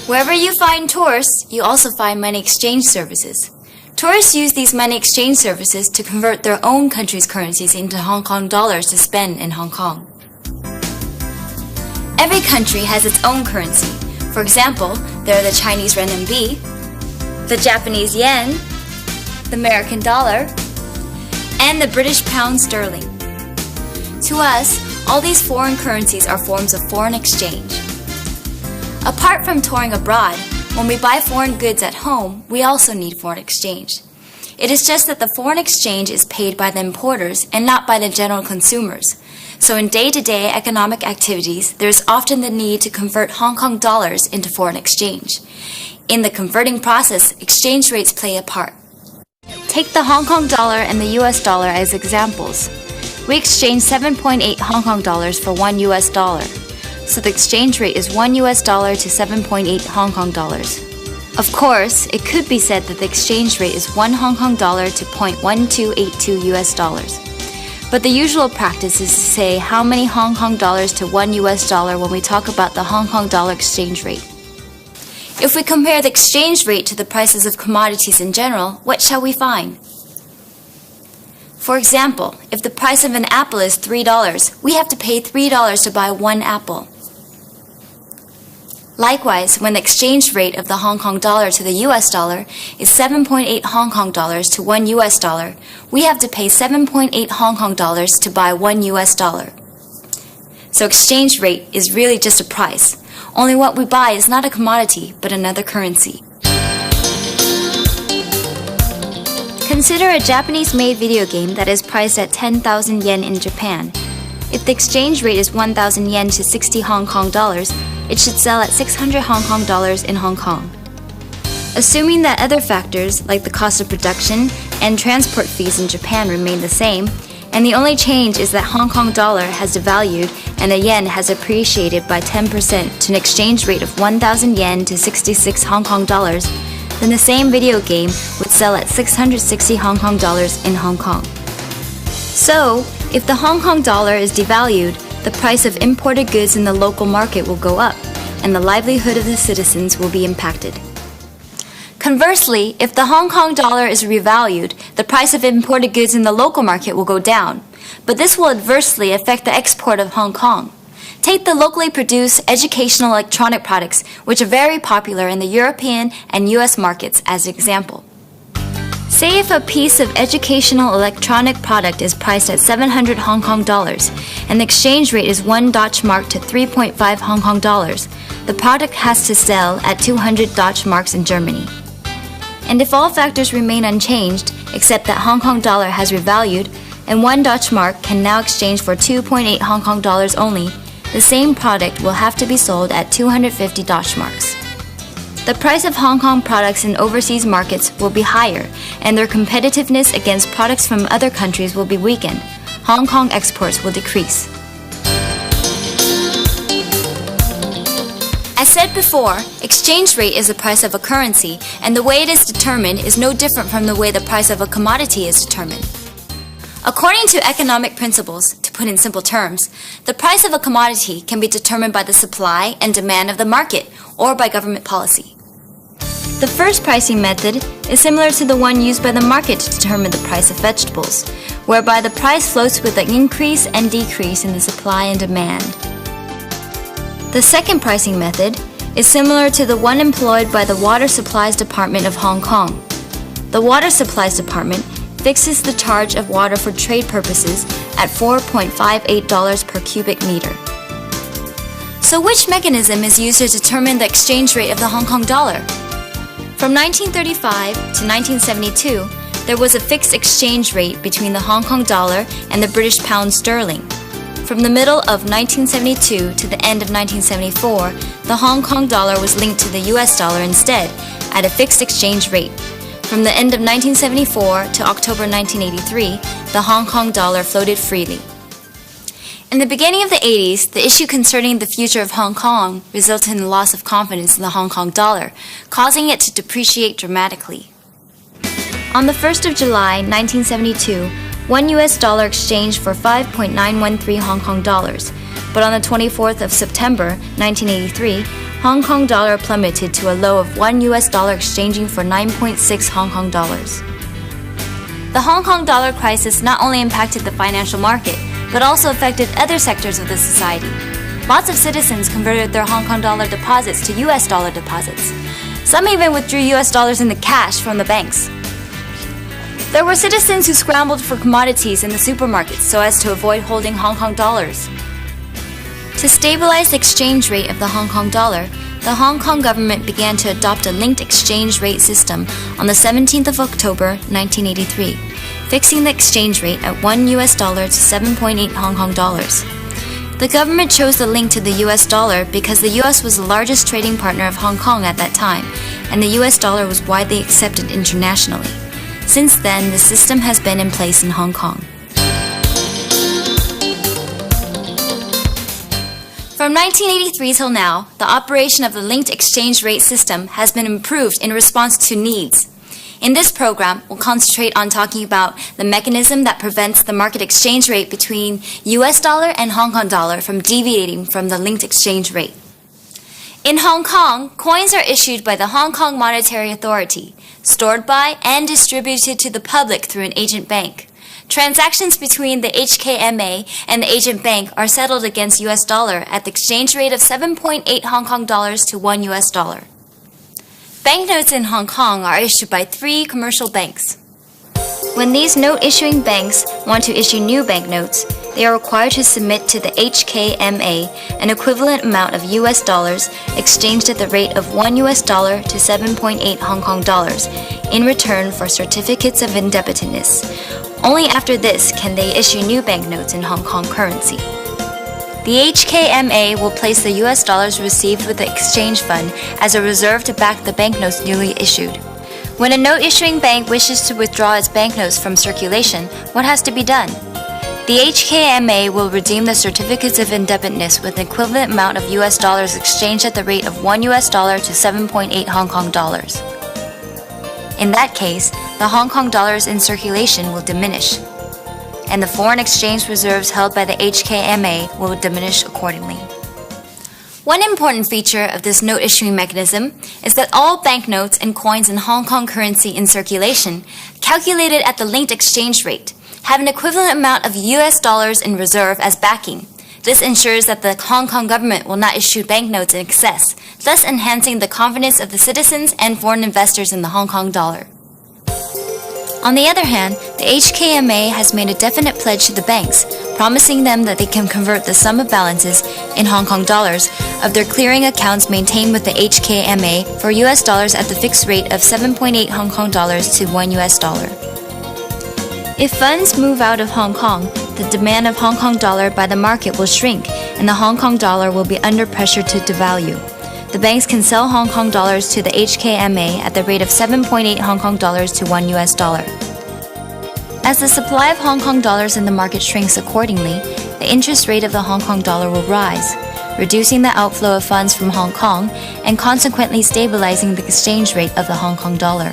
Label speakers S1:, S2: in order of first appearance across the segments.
S1: Wherever you find tourists, you also find money exchange services. Tourists use these money exchange services to convert their own country's currencies into Hong Kong dollars to spend in Hong Kong. Every country has its own currency. For example, there are the Chinese renminbi, the Japanese yen, the American dollar, and the British pound sterling. To us, all these foreign currencies are forms of foreign exchange. Apart from touring abroad, when we buy foreign goods at home, we also need foreign exchange. It is just that the foreign exchange is paid by the importers and not by the general consumers. So in day-to-day economic activities, there is often the need to convert Hong Kong dollars into foreign exchange. In the converting process, exchange rates play a part. Take the Hong Kong dollar and the US dollar as examples. We exchange 7.8 Hong Kong dollars for 1 US dollar. So the exchange rate is 1 US dollar to 7.8 Hong Kong dollars. Of course, it could be said that the exchange rate is 1 Hong Kong dollar to 0.1282 US dollars. But the usual practice is to say how many Hong Kong dollars to 1 US dollar when we talk about the Hong Kong dollar exchange rate. If we compare the exchange rate to the prices of commodities in general, what shall we find? For example, if the price of an apple is $3, we have to pay $3 to buy 1 apple. Likewise, when the exchange rate of the Hong Kong dollar to the US dollar is 7.8 Hong Kong dollars to 1 US dollar, we have to pay 7.8 Hong Kong dollars to buy 1 US dollar. So exchange rate is really just a price. Only what we buy is not a commodity, but another currency. Consider a Japanese-made video game that is priced at 10,000 yen in Japan. If the exchange rate is 1,000 yen to 60 Hong Kong dollars, it should sell at 600 Hong Kong dollars in Hong Kong. Assuming that other factors, like the cost of production and transport fees in Japan remain the same, and the only change is that Hong Kong dollar has devalued and the yen has appreciated by 10% to an exchange rate of 1,000 yen to 66 Hong Kong dollars, then the same video game would sell at 660 Hong Kong dollars in Hong Kong. So, if the Hong Kong dollar is devalued, the price of imported goods in the local market will go up, and the livelihood of the citizens will be impacted. Conversely, if the Hong Kong dollar is revalued, the price of imported goods in the local market will go down, but this will adversely affect the export of Hong Kong. Take the locally produced educational electronic products, which are very popular in the European and US markets, as an example. Say if a piece of educational electronic product is priced at 700 Hong Kong dollars, and the exchange rate is 1 Deutschmark to 3.5 Hong Kong dollars, the product has to sell at 200 Deutschmarks in Germany. And if all factors remain unchanged, except that Hong Kong dollar has revalued, and 1 Deutschmark can now exchange for 2.8 Hong Kong dollars only, the same product will have to be sold at 250 Deutschmarks. The price of Hong Kong products in overseas markets will be higher, and their competitiveness against products from other countries will be weakened. Hong Kong exports will decrease. As said before, exchange rate is the price of a currency, and the way it is determined is no different from the way the price of a commodity is determined. According to economic principles, to put in simple terms, the price of a commodity can be determined by the supply and demand of the market or by government policy. The first pricing method is similar to the one used by the market to determine the price of vegetables, whereby the price floats with an increase and decrease in the supply and demand. The second pricing method is similar to the one employed by the Water Supplies Department of Hong Kong. The Water Supplies Department fixes the charge of water for trade purposes at $4.58 per cubic meter. So which mechanism is used to determine the exchange rate of the Hong Kong dollar? From 1935 to 1972, there was a fixed exchange rate between the Hong Kong dollar and the British pound sterling. From the middle of 1972 to the end of 1974, the Hong Kong dollar was linked to the US dollar instead, at a fixed exchange rate. From the end of 1974 to October 1983, the Hong Kong dollar floated freely. In the beginning of the 80s, the issue concerning the future of Hong Kong resulted in the loss of confidence in the Hong Kong dollar, causing it to depreciate dramatically. On the 1st of July, 1972, 1 US dollar exchanged for 5.913 Hong Kong dollars, but on the 24th of September, 1983, Hong Kong dollar plummeted to a low of $1 exchanging for 9.6 Hong Kong dollars. The Hong Kong dollar crisis not only impacted the financial market, but also affected other sectors of the society. Lots of citizens converted their Hong Kong dollar deposits to US dollar deposits. Some even withdrew US dollars into cash from the banks. There were citizens who scrambled for commodities in the supermarkets so as to avoid holding Hong Kong dollars. To stabilize the exchange rate of the Hong Kong dollar, the Hong Kong government began to adopt a linked exchange rate system on the 17th of October, 1983, fixing the exchange rate at $1 to 7.8 Hong Kong dollars. The government chose the link to the US dollar because the US was the largest trading partner of Hong Kong at that time, and the US dollar was widely accepted internationally. Since then, the system has been in place in Hong Kong. From 1983 till now, the operation of the linked exchange rate system has been improved in response to needs. In this program, we'll concentrate on talking about the mechanism that prevents the market exchange rate between US dollar and Hong Kong dollar from deviating from the linked exchange rate. In Hong Kong, coins are issued by the Hong Kong Monetary Authority, stored by and distributed to the public through an agent bank. Transactions between the HKMA and the agent bank are settled against US dollar at the exchange rate of 7.8 Hong Kong dollars to $1 US. Banknotes in Hong Kong are issued by 3 commercial banks. When these note-issuing banks want to issue new banknotes, they are required to submit to the HKMA an equivalent amount of US dollars exchanged at the rate of $1 to 7.8 Hong Kong dollars in return for certificates of indebtedness. Only after this can they issue new banknotes in Hong Kong currency. The HKMA will place the US dollars received with the exchange fund as a reserve to back the banknotes newly issued. When a note-issuing bank wishes to withdraw its banknotes from circulation, what has to be done? The HKMA will redeem the certificates of indebtedness with an equivalent amount of US dollars exchanged at the rate of $1 to 7.8 Hong Kong dollars. In that case, the Hong Kong dollars in circulation will diminish, and the foreign exchange reserves held by the HKMA will diminish accordingly. One important feature of this note-issuing mechanism is that all banknotes and coins in Hong Kong currency in circulation, calculated at the linked exchange rate, have an equivalent amount of US dollars in reserve as backing. This ensures that the Hong Kong government will not issue banknotes in excess, thus enhancing the confidence of the citizens and foreign investors in the Hong Kong dollar. On the other hand, the HKMA has made a definite pledge to the banks, promising them that they can convert the sum of balances in Hong Kong dollars of their clearing accounts maintained with the HKMA for US dollars at the fixed rate of 7.8 Hong Kong dollars to $1 US. If funds move out of Hong Kong, the demand of Hong Kong dollar by the market will shrink and the Hong Kong dollar will be under pressure to devalue. The banks can sell Hong Kong dollars to the HKMA at the rate of 7.8 Hong Kong dollars to $1 US. As the supply of Hong Kong dollars in the market shrinks accordingly, the interest rate of the Hong Kong dollar will rise, reducing the outflow of funds from Hong Kong and consequently stabilizing the exchange rate of the Hong Kong dollar.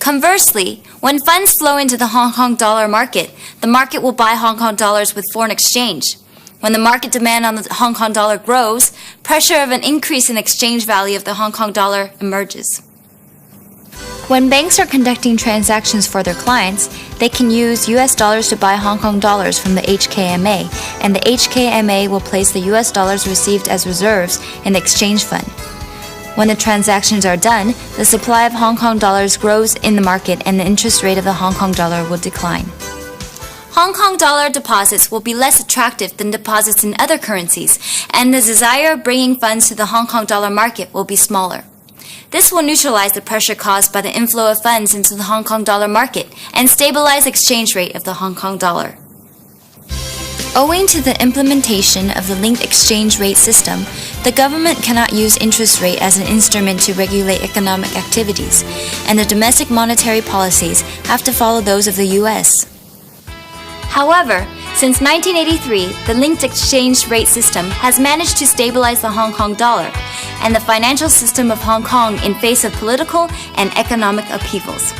S1: Conversely, when funds flow into the Hong Kong dollar market, the market will buy Hong Kong dollars with foreign exchange. When the market demand on the Hong Kong dollar grows, pressure of an increase in exchange value of the Hong Kong dollar emerges. When banks are conducting transactions for their clients, they can use US dollars to buy Hong Kong dollars from the HKMA, and the HKMA will place the US dollars received as reserves in the exchange fund. When the transactions are done, the supply of Hong Kong dollars grows in the market and the interest rate of the Hong Kong dollar will decline. Hong Kong dollar deposits will be less attractive than deposits in other currencies, and the desire of bringing funds to the Hong Kong dollar market will be smaller. This will neutralize the pressure caused by the inflow of funds into the Hong Kong dollar market and stabilize the exchange rate of the Hong Kong dollar. Owing to the implementation of the linked exchange rate system, the government cannot use interest rate as an instrument to regulate economic activities, and the domestic monetary policies have to follow those of the US. However, since 1983, the linked exchange rate system has managed to stabilize the Hong Kong dollar and the financial system of Hong Kong in face of political and economic upheavals.